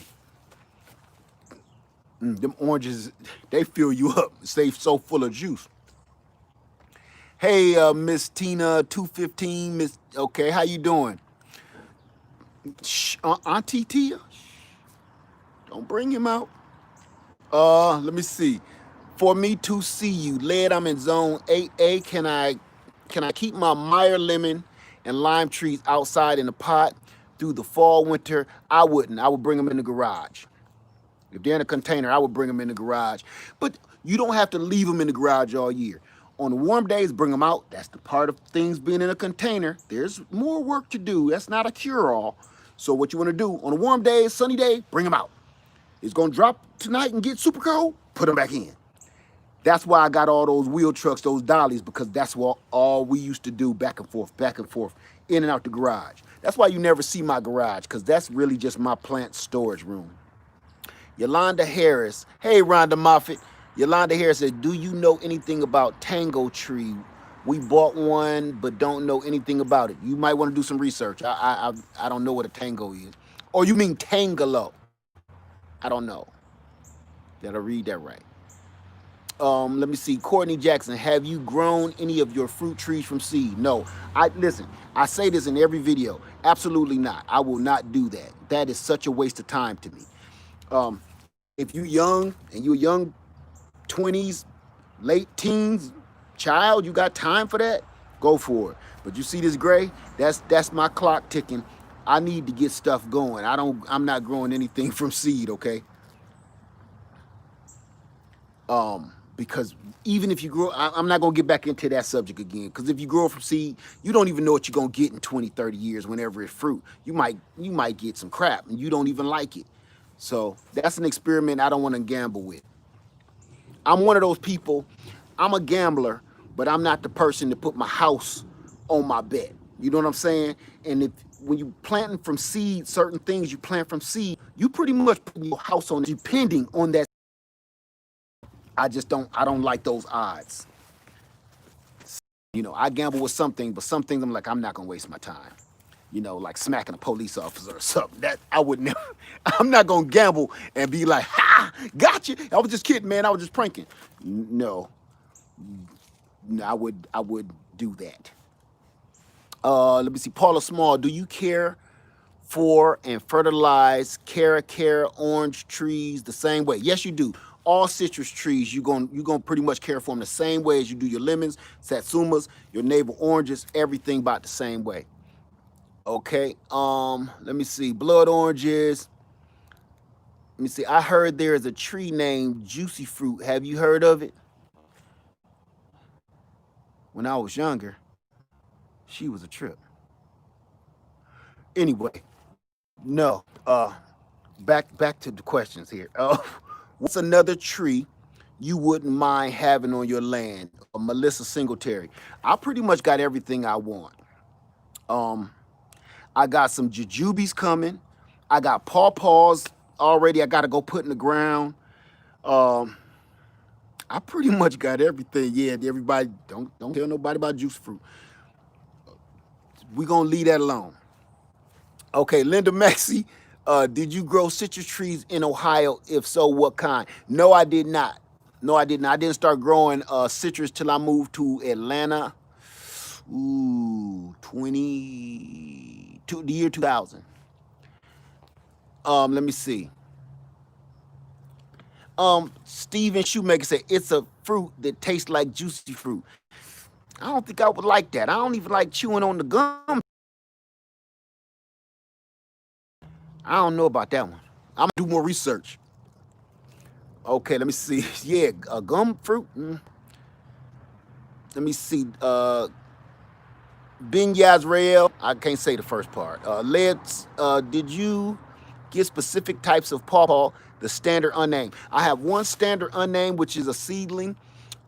Them oranges, they fill you up. Stay so full of juice. Hey, Miss Tina 215, Miss. Okay, how you doing? Auntie Tia, don't bring him out. Let me see. For me to see you, led. I'm in zone 8A. Can I keep my Meyer lemon and lime trees outside in the pot through the fall, winter? I wouldn't. I would bring them in the garage. If they're in a container, I would bring them in the garage. But you don't have to leave them in the garage all year. On the warm days, bring them out. That's the part of things being in a container. There's more work to do. That's not a cure-all. So what you want to do on a warm day, sunny day, bring them out. It's going to drop tonight and get super cold, put them back in. That's why I got all those wheel trucks, those dollies, because that's what all we used to do, back and forth, in and out the garage. That's why you never see my garage, because that's really just my plant storage room. Yolanda Harris. Hey, Rhonda Moffitt. Yolanda Harris said, do you know anything about tango tree? We bought one, but don't know anything about it. You might want to do some research. I don't know what a tango is. Or you mean tangalo? I don't know. Did I read that right? Let me see. Courtney Jackson, have you grown any of your fruit trees from seed? No. Listen, I say this in every video. Absolutely not. I will not do that. That is such a waste of time to me. If you're young and you're young 20s, late teens, child, you got time for that, go for it. But you see this gray? That's my clock ticking. I need to get stuff going. I'm not growing anything from seed, okay? Because even if you grow, I'm not going to get back into that subject again, because if you grow from seed, you don't even know what you're going to get in 20, 30 years whenever it's fruit. You might get some crap and you don't even like it. So that's an experiment I don't want to gamble with. I'm one of those people, I'm a gambler, but I'm not the person to put my house on my bet. You know what I'm saying? And when you planting from seed, certain things you plant from seed, you pretty much put your house on it, depending on that. I don't like those odds. You know, I gamble with something, but some things I'm like, I'm not gonna waste my time. You know, like smacking a police officer or something. That I would never. I'm not gonna gamble and be like, "Ha, got you." I was just kidding, man. I was just pranking. No, I would do that. Let me see. Paula Small, do you care for and fertilize cara orange trees the same way? Yes, you do. All citrus trees, you're gonna pretty much care for them the same way as you do your lemons, satsumas, your navel oranges, everything about the same way. Okay, let me see. Blood oranges. Let me see. I heard there is a tree named Juicy Fruit. Have you heard of it? When I was younger, she was a trip. Anyway, no. Back to the questions here. What's another tree you wouldn't mind having on your land? Melissa Singletary. I pretty much got everything I want. I got some jujubes coming. I got pawpaws already. I got to go put in the ground. I pretty much got everything. Yeah, everybody, don't tell nobody about juice fruit. We gonna leave that alone. Okay, Linda Maxey, did you grow citrus trees in Ohio? If so, what kind? No, I did not. No, I didn't. I didn't start growing citrus till I moved to Atlanta. Ooh, the year 2000. Let me see. Steven Shoemaker said it's a fruit that tastes like juicy fruit. I don't think I would like that. I don't even like chewing on the gum. I don't know about that one. I'm gonna do more research. Okay, let me see. Yeah, gum fruit. Let me see. Ben Yazrael. I can't say the first part. Did you get specific types of pawpaw the standard unnamed. I have one standard unnamed, which is a seedling,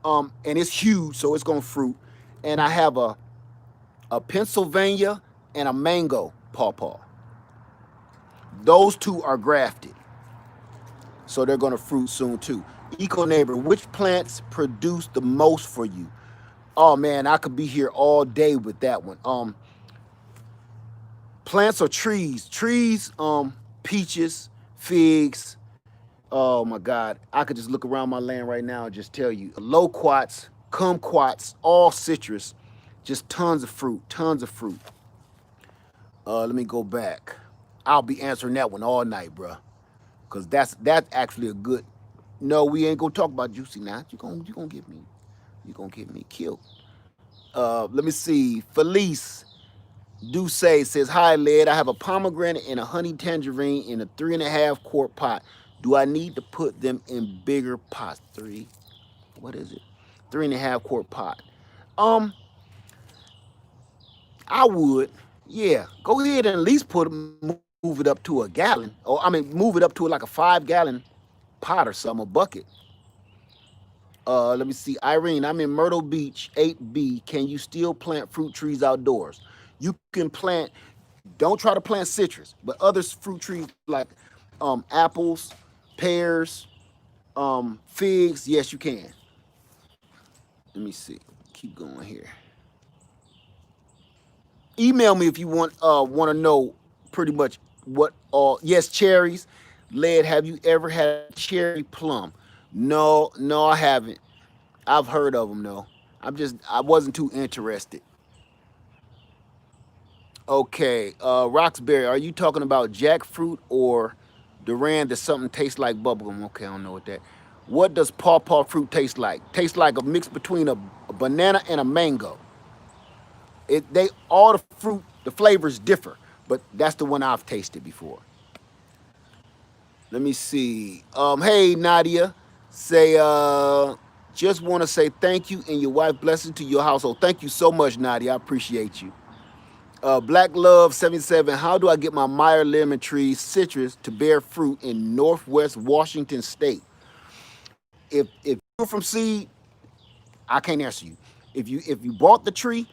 and it's huge, so it's gonna fruit. And I have a Pennsylvania and a mango pawpaw. Those two are grafted, so they're gonna fruit soon too. Eco neighbor, which plants produce the most for you? Oh man, I could be here all day with that one. Plants or trees? Trees, peaches, figs. Oh my God, I could just look around my land right now and just tell you loquats, kumquats, all citrus, just tons of fruit, tons of fruit. Let me go back. I'll be answering that one all night, bruh, cause that's actually a good. No, we ain't gonna talk about juicy now. You gonna get me killed. Let me see. Felice Duce says, "Hi, Led. I have a pomegranate and a honey tangerine in a 3.5 quart pot. Do I need to put them in bigger pots? What is it? 3.5 quart pot. Um, I would, yeah. Go ahead and at least move it up to a gallon, or I mean, move it up to like a 5 gallon pot or something, a bucket. Let me see. Irene, I'm in Myrtle Beach, 8B. Can you still plant fruit trees outdoors? You can plant, don't try to plant citrus, but other fruit trees like apples, pears, figs, yes, you can. Let me see. Keep going here. Email me if you want to know pretty much what all. Yes, cherries. Led, have you ever had a cherry plum? No, no, I haven't. I've heard of them though. I wasn't too interested. Okay, Roxbury, are you talking about jackfruit or Duran that something tastes like bubblegum? Okay, I don't know what that. What does pawpaw fruit taste like? Tastes like a mix between a banana and a mango. They all the fruit, the flavors differ, but that's the one I've tasted before. Let me see. Hey Nadia, say just want to say thank you and your wife blessing to your household. Thank you so much, Nadia. I appreciate you. Black Love 77. How do I get my Meyer lemon tree citrus to bear fruit in Northwest Washington State? If you're from seed, I can't answer you. If you bought the tree,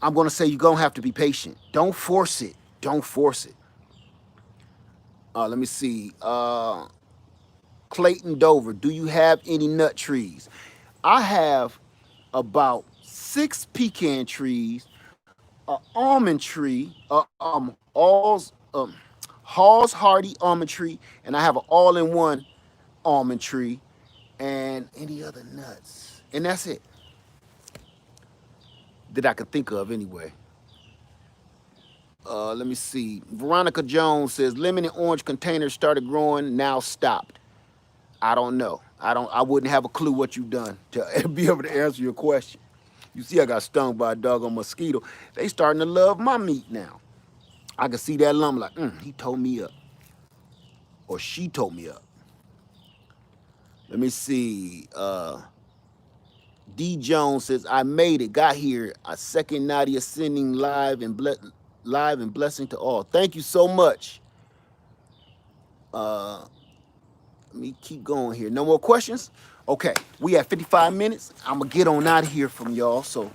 I'm gonna say you're gonna have to be patient. Don't force it. Don't force it. Let me see. Clayton Dover. Do you have any nut trees? I have about 6 pecan trees, an almond tree, Hall's Hardy almond tree, and I have an all-in-one almond tree, and any other nuts, and that's it that I could think of anyway. Let me see. Veronica Jones says lemon and orange containers started growing, now stopped. I don't know. I wouldn't have a clue what you've done to be able to answer your question. You see, I got stung by a doggone mosquito. They starting to love my meat now. I can see that lump like, he told me up. Or she told me up. Let me see. D Jones says, I made it, got here. I second Nadia sending live and blessing to all. Thank you so much. Let me keep going here. No more questions? Okay, we at 55 minutes. I'm gonna get on out of here from y'all. So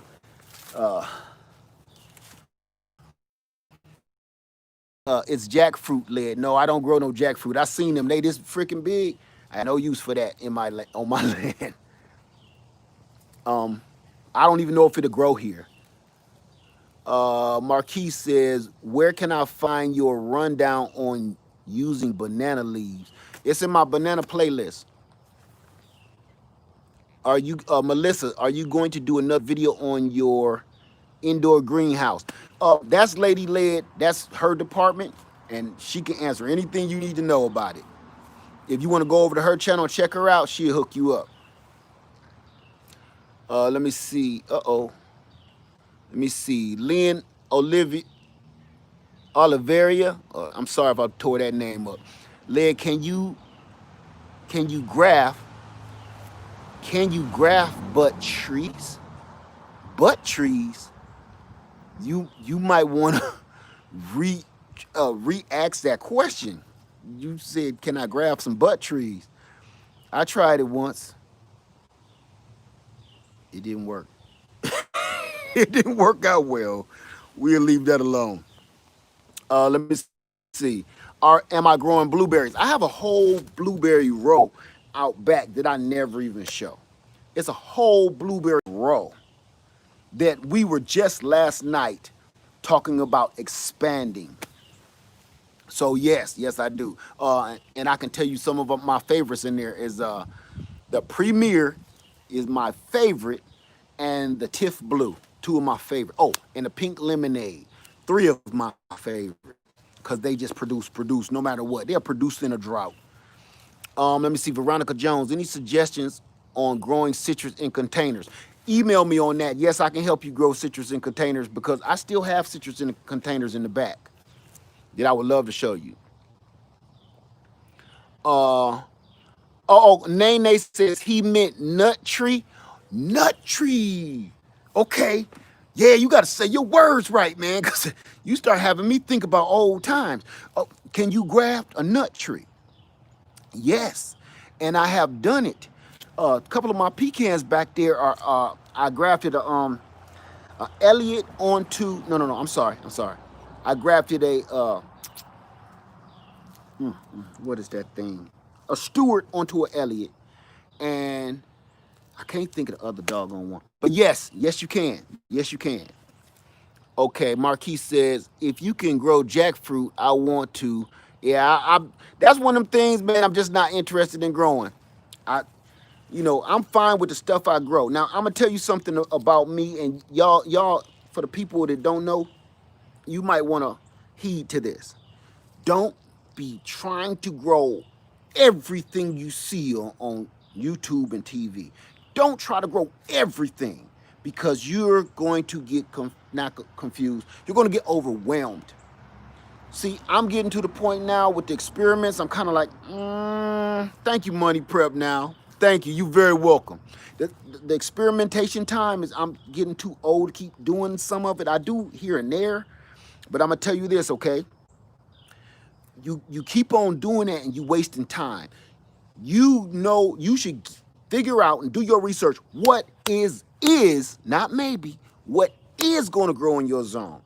it's jackfruit led. No, I don't grow no jackfruit. I seen them. They this freaking big. I had no use for that on my land. I don't even know if it'll grow here. Marquis says, where can I find your rundown on using banana leaves? It's in my banana playlist. Are you, Melissa, are you going to do another video on your indoor greenhouse? That's Lady Led. That's her department, and she can answer anything you need to know about it. If you want to go over to her channel and check her out, she'll hook you up. Let me see. Let me see. Lynn Olivia Oliveria. I'm sorry if I tore that name up. Led, can you graph butt trees? Butt trees? You might want to re ask that question. You said, can I grab some butt trees? I tried it once. It didn't work. It didn't work out well. We'll leave that alone. Let me see. Am I growing blueberries? I have a whole blueberry row out back that I never even show. It's a whole blueberry row that we were just last night talking about expanding. So yes, I do. And I can tell you some of my favorites in there is the Premier is my favorite, and the Tiff Blue, two of my favorite. Oh, and the Pink Lemonade, three of my favorite, because they just produce no matter what. They're produced in a drought. Let me see, Veronica Jones. Any suggestions on growing citrus in containers? Email me on that. Yes, I can help you grow citrus in containers because I still have citrus in the containers in the back that I would love to show you. Uh, Nene says he meant nut tree. Nut tree. Okay. Yeah, you got to say your words right, man, because you start having me think about old times. Oh, can you graft a nut tree? Yes. And I have done it. A couple of my pecans back there are, I grafted a Elliot onto, no, I'm sorry. I grafted what is that thing? A Stewart onto an Elliot. And I can't think of the other doggone one. But yes, you can. Yes, you can. Okay, Marquis says, if you can grow jackfruit, I want to. Yeah, that's one of them things, man, I'm just not interested in growing. I I'm fine with the stuff I grow. Now, I'm gonna tell you something about me, and y'all, for the people that don't know, you might wanna heed to this. Don't be trying to grow everything you see on YouTube and TV. Don't try to grow everything because you're going to get not confused. You're going to get overwhelmed. See, I'm getting to the point now with the experiments. I'm kind of like, thank you, Money Prep. Now, thank you. You're very welcome. The experimentation time is I'm getting too old to keep doing some of it. I do here and there, but I'm gonna tell you this, okay? You keep on doing that and you wasting time. You should figure out and do your research what is not maybe what is going to grow in your zone.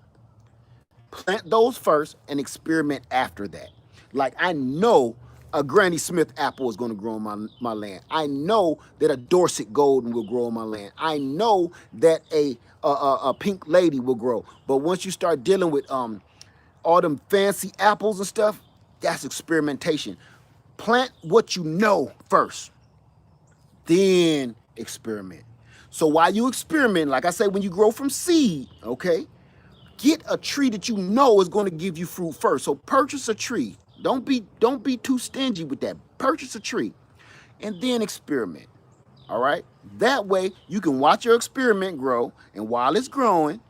Plant those first and experiment after that. Like I know a Granny Smith apple is going to grow on my land. I know that a Dorset golden will grow on my land. I know that a pink lady will grow. But once you start dealing with all them fancy apples and stuff, that's experimentation. Plant what you know first, then experiment. So while you experiment, like I say, when you grow from seed, okay, get a tree that you know is going to give you fruit first. So purchase a tree. Don't be too stingy with that. Purchase a tree and then experiment. All right? That way you can watch your experiment grow, and while it's growing,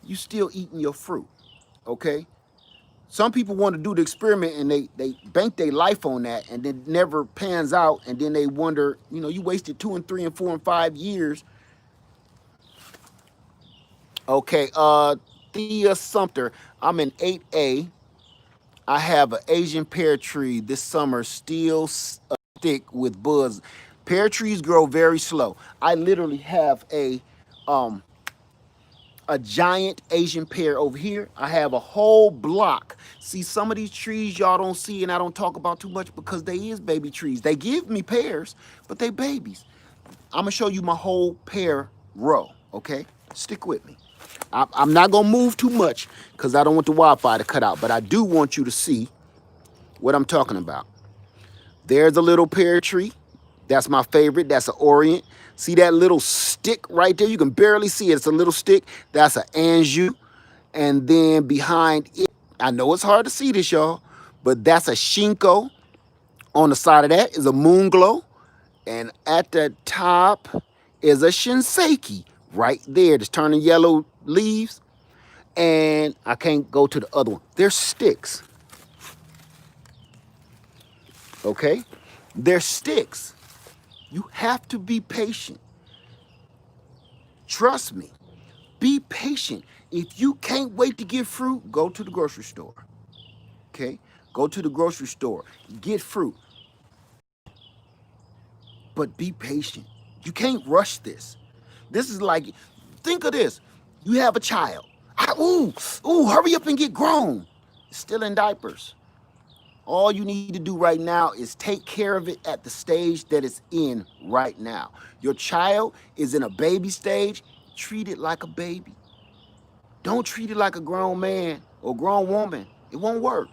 you still eating your fruit. Okay? Some people want to do the experiment and they bank their life on that and it never pans out, and then they wonder, you wasted 2 and 3 and 4 and 5 years. Okay, Thea Sumter, I'm in 8A. I have an Asian pear tree this summer, still thick with buds. Pear trees grow very slow. I literally have um a giant Asian pear over here. I have a whole block. See, some of these trees y'all don't see and I don't talk about too much because they is baby trees. They give me pears, but they babies. I'm gonna show you my whole pear row, okay? Stick with me. I'm not gonna move too much because I don't want the Wi-Fi to cut out, but I do want you to see what I'm talking about. There's a little pear tree. That's my favorite. That's an Orient. See that little stick right there? You can barely see it. It's a little stick. That's an Anjou. And then behind it, I know it's hard to see this, y'all, but that's a Shinko. On the side of that is a Moon Glow. And at the top is a Shinseki right there. Just turning yellow leaves. And I can't go to the other one. They're sticks. Okay? They're sticks. You have to be patient. Trust me. Be patient. If you can't wait to get fruit, go to the grocery store. Okay? Go to the grocery store, get fruit, but be patient. You can't rush this. This is like, think of this. You have a child. Hurry up and get grown. It's still in diapers. All you need to do right now is take care of it at the stage that it's in right now. Your child is in a baby stage. Treat it like a baby. Don't treat it like a grown man or grown woman. It won't work.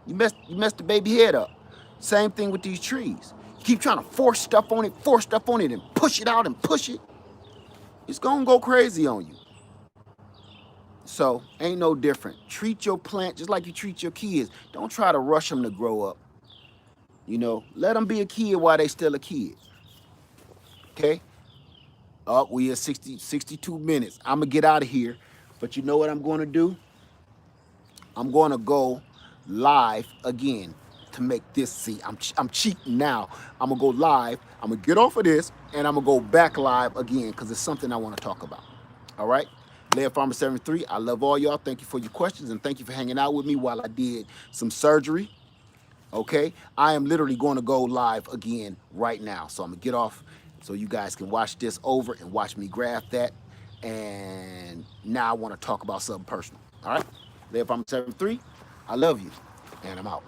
You messed the baby head up. Same thing with these trees. You keep trying to force stuff on it, and push it out and push it. It's gonna go crazy on you. So ain't no different. Treat your plant just like you treat your kids. Don't try to rush them to grow up. Let them be a kid while they still a kid. Okay? We at 62 minutes. I'm gonna get out of here. But you know what I'm gonna do? I'm gonna go live again to make this. See, I'm cheating now. I'm gonna go live. I'm gonna get off of this and I'm gonna go back live again because it's something I want to talk about. All right. Layer Farmer 73. I love all y'all. Thank you for your questions and thank you for hanging out with me while I did some surgery. Okay. I am literally going to go live again right now. So I'm gonna get off so you guys can watch this over and watch me graft that. And now I want to talk about something personal. All right. Layer Farmer 73. I love you. And I'm out.